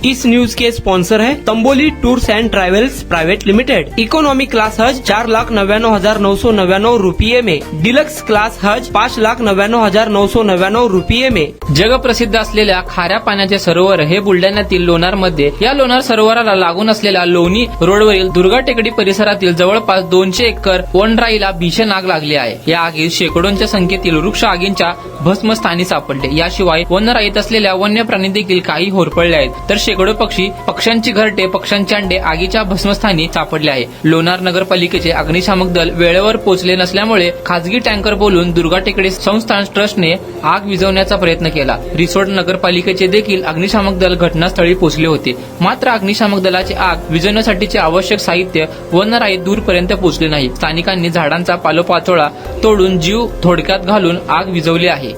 इस news के sponsor है Tamboli tours and travels private limited. Economy class हज 4,99,999 रुपये में, डिलक्स क्लास हज 5,99,999 रुपये में। जगप्रसिद्ध असलेल्या खाऱ्या पाण्याचे सरोवर हे बुलढाण्यातील लोणार मध्ये, या लोणार सरोवराला लागून असलेल्या लोणी रोडवरील दुर्गा टेकडी परिसरातील जवळपास 200 एकर वनराईला भीषण आग लागली आहे। या आगीत शेकडोंच्या संख्येतील वृक्ष आगींच्या भस्मस्थानी सापडले। याशिवाय वनराईत असलेल्या वन्य प्राणी देखील काही होरपळले आहेत, तर शेकडो पक्षी, पक्ष्यांची घरटे, पक्ष्यांचे अंडे आगीच्या भस्मस्थानी सापडले आहे। लोणार नगरपालिकेचे अग्निशामक दल वेळेवर पोहोचले नसल्यामुळे खासगी टँकर बोलून दुर्गा टेकडी संस्थान ट्रस्टने आग विझवण्याचा प्रयत्न केला। रिसोड नगरपालिकेचे देखील अग्निशामक दल घटनास्थळी पोहोचले होते, मात्र अग्निशामक दलाची आग विझवण्यासाठीचे आवश्यक साहित्य वनराईत दूरपर्यंत पोहोचले नाही। स्थानिकांनी झाडांचा पालोपाचोळा तोडून जीव थोडक्यात घालून आग विझवली आहे।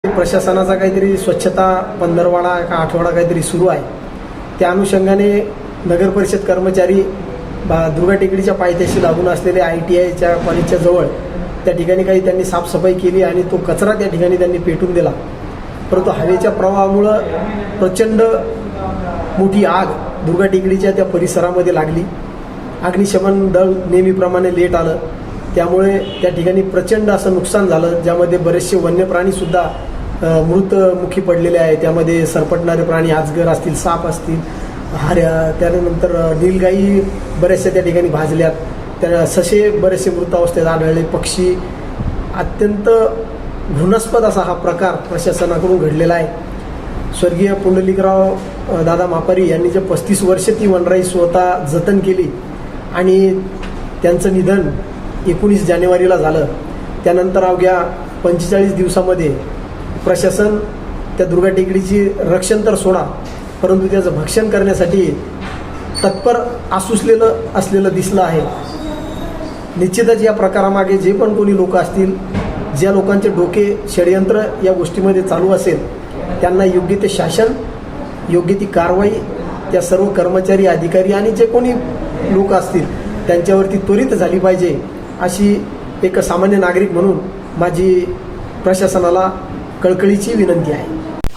प्रशासनाचा काहीतरी स्वच्छता पंधरवाडा का आठवडा काहीतरी सुरू आहे। त्या अनुषंगाने नगर परिषद कर्मचारी दुर्गा टेकडीच्या पायथ्याशी लागून असलेल्या ITIच्या कॉलेजच्या जवळ त्या ठिकाणी काही त्यांनी साफसफाई केली आणि तो कचरा त्या ठिकाणी त्यांनी पेटून दिला, परंतु हवेच्या प्रवाहामुळे प्रचंड मोठी आग दुर्गा टेकडीच्या त्या परिसरामध्ये लागली। अग्निशमन दल नेहमीप्रमाणे लेट आलं, त्यामुळे त्या ठिकाणी प्रचंड असं नुकसान झालं, ज्यामध्ये बरेचसे वन्य प्राणी सुद्धा मृतमुखी पडलेले आहे। त्यामध्ये सरपटणारे प्राणी, अजगर असतील, साप असतील, हाऱ्या, त्यानंतर नीलगाई बऱ्याचशा त्या ठिकाणी भाजल्यात, त्या ससे बरेचसे मृतावस्थेत आढळले, पक्षी। अत्यंत घृणास्पद असा हा प्रकार प्रशासनाकडून घडलेला आहे। स्वर्गीय पुंडलिकराव दादा मापारी यांनी जे 35 वर्ष ती वनराई स्वतः जतन केली आणि त्यांचं निधन 19 जानेवारीला झालं। त्यानंतर अवघ्या 45 दिवसामध्ये प्रशासन त्या दुर्गा टेकडीची रक्षण तर सोडा, परंतु त्याचं भक्षण करण्यासाठी तत्पर असलेलं दिसलं आहे। निश्चितच या प्रकारामागे जे पण कोणी लोक असतील, ज्या लोकांचे डोके षडयंत्र या गोष्टीमध्ये चालू असेल, त्यांना योग्य ते शासन, योग्य ती कारवाई त्या सर्व कर्मचारी, अधिकारी आणि जे कोणी लोक असतील त्यांच्यावरती त्वरित झाली पाहिजे, अशी एक सामान्य नागरिक म्हणून माझी प्रशासनाला कळकळीची विनंती आहे।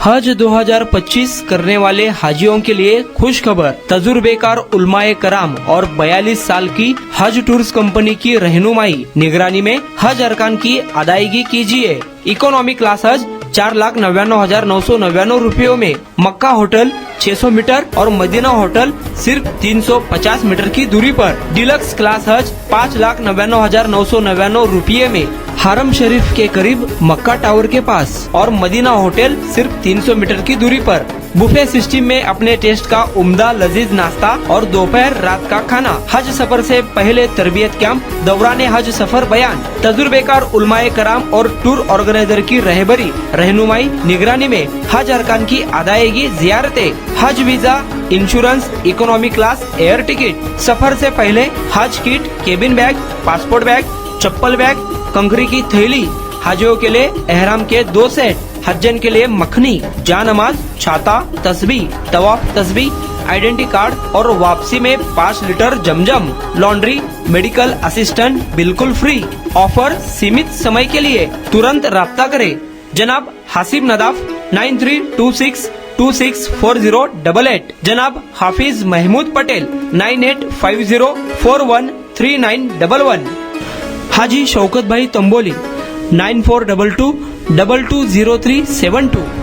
हज 2025 करने वाले हाजियों के लिए खुश खबर। तजुर्बेकार उलमाए कराम और 42 साल की हज टूर्स कंपनी की रहनुमाई निगरानी में हज अरकान की अदायगी कीजिए। इकोनॉमी क्लास हज 4,99,999 रुपयों में, मक्का होटल 600 मीटर और मदीना होटल सिर्फ 350 मीटर की दूरी पर। डिलक्स क्लास हज 5,99,999 रुपये में, हरम शरीफ के करीब मक्का टावर के पास और मदीना होटल सिर्फ 300 मीटर की दूरी पर। बुफे सिस्टम में अपने टेस्ट का उम्दा लजीज नाश्ता और दोपहर रात का खाना। हज सफर से पहले तरबियत कैंप, दौरान हज सफर बयान, तजुर्बेकार उलमाए कराम और टूर ऑर्गेनाइजर की रहबरी, रहनुमाई, निगरानी में हज अरकान की अदायगी, जियारतें, हज visa, insurance, economy class, air ticket. सफर से पहले हज kit, cabin bag, passport bag, चप्पल बैग, कंकरी की थैली, हाजियों के लिए एहराम के 2 सेट, हज्जन के लिए मखनी, जानमाज, छाता, तस्बीह, तवाफ तस्बीह, आइडेंटिटी कार्ड और वापसी में 5 लीटर जमजम, लॉन्ड्री, मेडिकल असिस्टेंट बिल्कुल फ्री। ऑफर सीमित समय के लिए, तुरंत राब्ता करें। जनाब हासिब नदाफ 9326264088। जनाब हाफिज महमूद पटेल 9850413911। हाजी शौकत भाई तंबोली 9422220372।